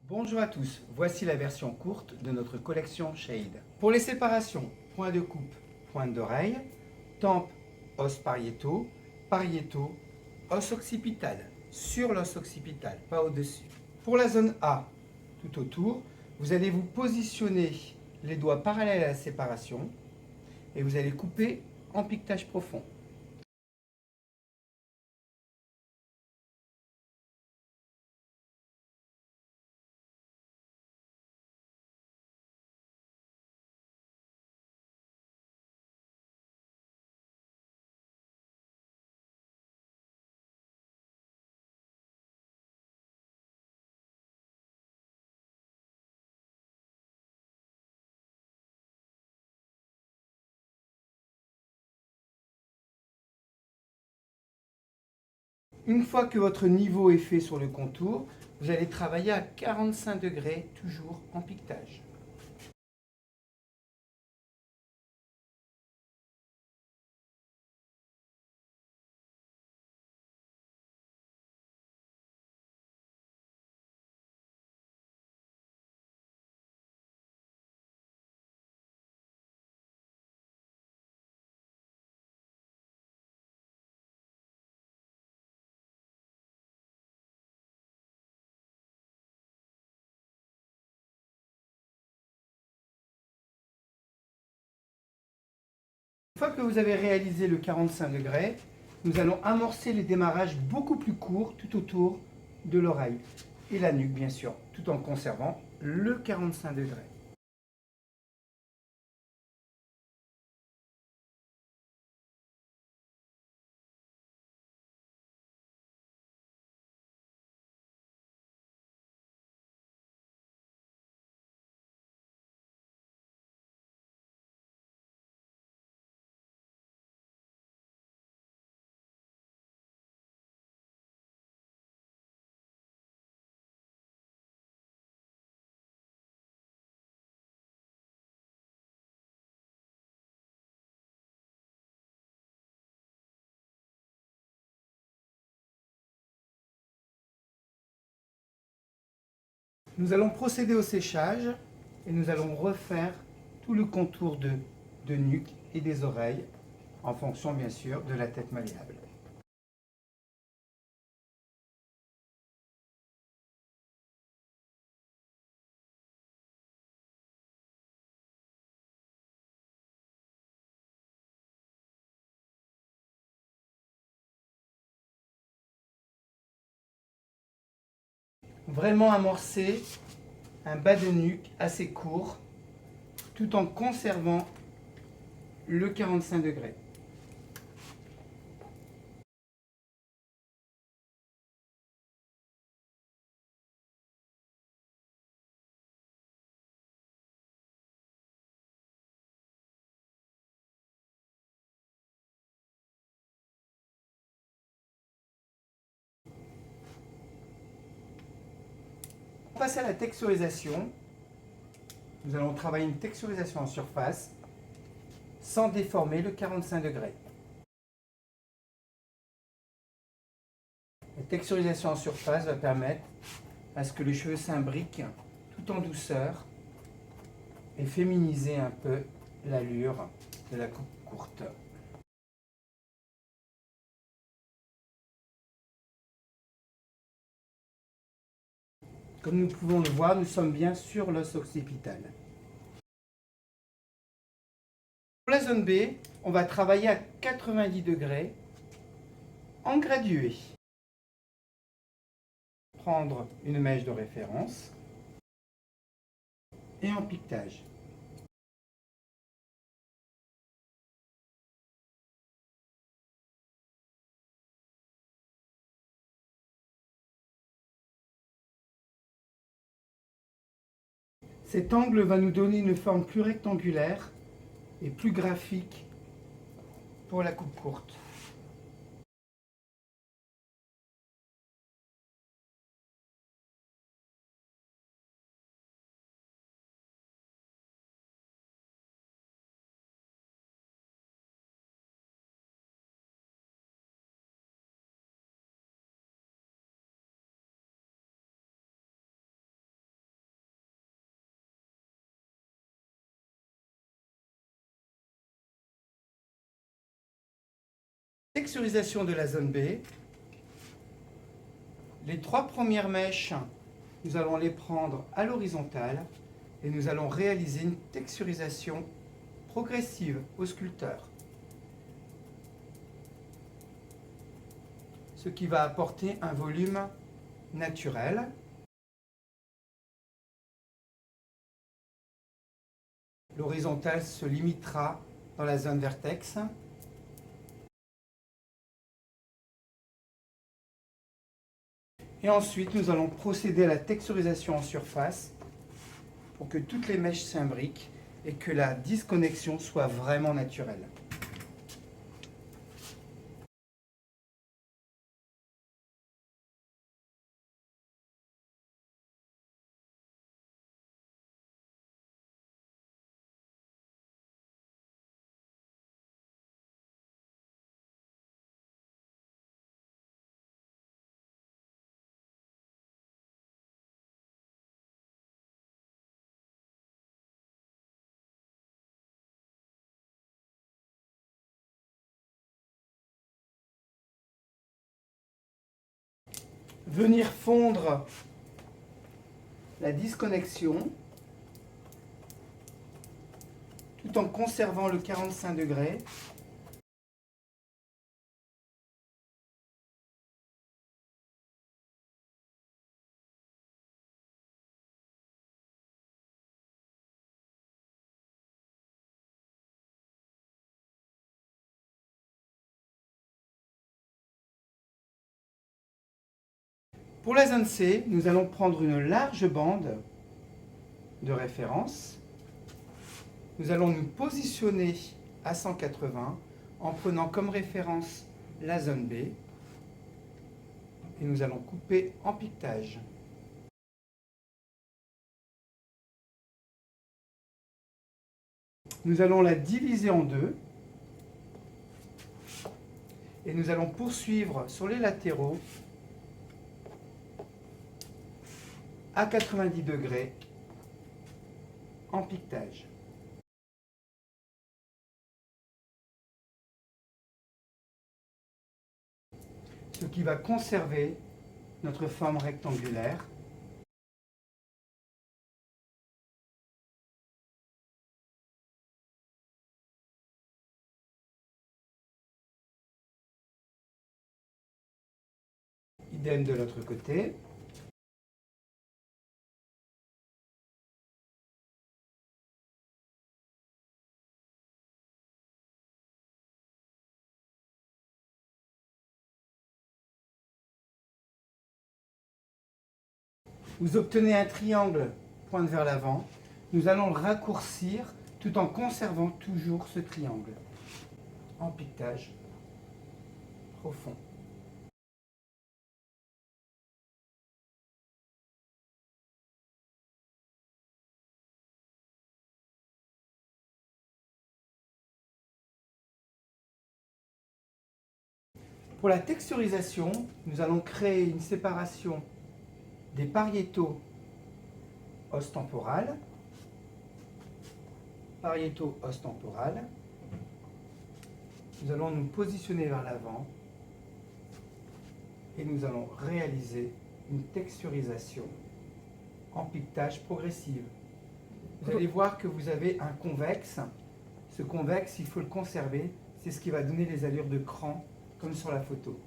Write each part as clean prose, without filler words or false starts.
Bonjour à tous, voici la version courte de notre collection Shade. Pour les séparations, point de coupe, pointe d'oreille, tempe, os pariétaux, pariétaux, os occipital, sur l'os occipital, pas au-dessus. Pour la zone A, tout autour, vous allez vous positionner les doigts parallèles à la séparation et vous allez couper en piquetage profond. Une fois que votre niveau est fait sur le contour, vous allez travailler à 45 degrés, toujours en piquetage. Une fois que vous avez réalisé le 45 degrés, nous allons amorcer les démarrages beaucoup plus courts tout autour de l'oreille et la nuque bien sûr, tout en conservant le 45 degrés. Nous allons procéder au séchage et nous allons refaire tout le contour de nuque et des oreilles en fonction bien sûr de la tête malléable. Vraiment amorcer un bas de nuque assez court tout en conservant le 45 degrés. On passe à la texturisation. Nous allons travailler une texturisation en surface sans déformer le 45 degrés. La texturisation en surface va permettre à ce que les cheveux s'imbriquent tout en douceur et féminiser un peu l'allure de la coupe courte. Comme nous pouvons le voir, nous sommes bien sur l'os occipital. Pour la zone B, on va travailler à 90 degrés en gradué. Prendre une mèche de référence et en piquetage. Cet angle va nous donner une forme plus rectangulaire et plus graphique pour la coupe courte. Texturisation de la zone B. Les 3 premières mèches, nous allons les prendre à l'horizontale et nous allons réaliser une texturisation progressive au sculpteur. Ce qui va apporter un volume naturel. L'horizontale se limitera dans la zone vertex. Et ensuite, nous allons procéder à la texturisation en surface pour que toutes les mèches s'imbriquent et que la disconnexion soit vraiment naturelle. Venir fondre la disconnexion tout en conservant le 45 degrés. Pour la zone C, nous allons prendre une large bande de référence. Nous allons nous positionner à 180 en prenant comme référence la zone B et nous allons couper en piquetage. Nous allons la diviser en deux et nous allons poursuivre sur les latéraux à 90 degrés en piquetage. Ce qui va conserver notre forme rectangulaire. Idem de l'autre côté. Vous obtenez un triangle pointe vers l'avant. Nous allons le raccourcir tout en conservant toujours ce triangle en piquetage profond. Pour la texturisation, nous allons créer une séparation des pariétaux os temporale, pariétaux os temporale. Nous allons nous positionner vers l'avant et nous allons réaliser une texturisation en piquetage progressive. Vous allez voir que vous avez un convexe. Ce convexe, il faut le conserver. C'est ce qui va donner les allures de cran, comme sur la photo.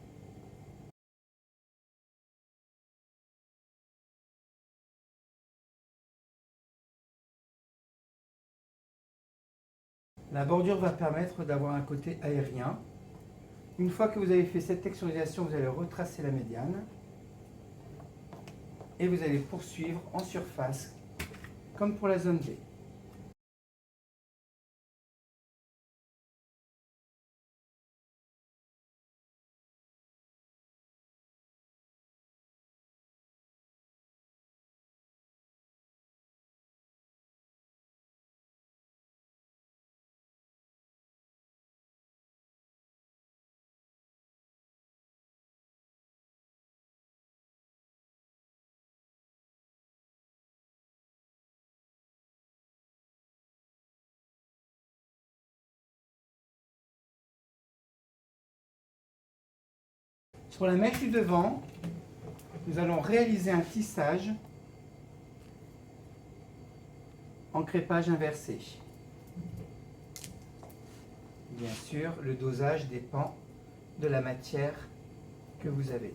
La bordure va permettre d'avoir un côté aérien. Une fois que vous avez fait cette texturisation, vous allez retracer la médiane et vous allez poursuivre en surface, comme pour la zone B. Sur la mèche du devant, nous allons réaliser un tissage en crépage inversé. Bien sûr, le dosage dépend de la matière que vous avez.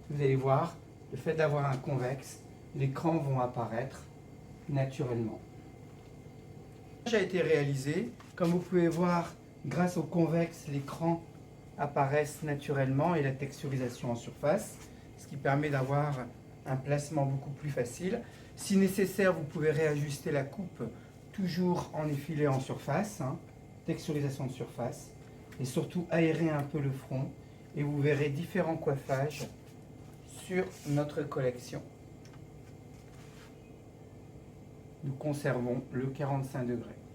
Vous allez voir, le fait d'avoir un convexe, les crans vont apparaître naturellement. Ça a été réalisé. Comme vous pouvez voir, grâce au convexe, les crans apparaissent naturellement et la texturisation en surface, ce qui permet d'avoir un placement beaucoup plus facile. Si nécessaire, vous pouvez réajuster la coupe toujours en effilé en surface, texturisation de surface, et surtout aérer un peu le front et vous verrez différents coiffages sur notre collection. Nous conservons le 45 degrés.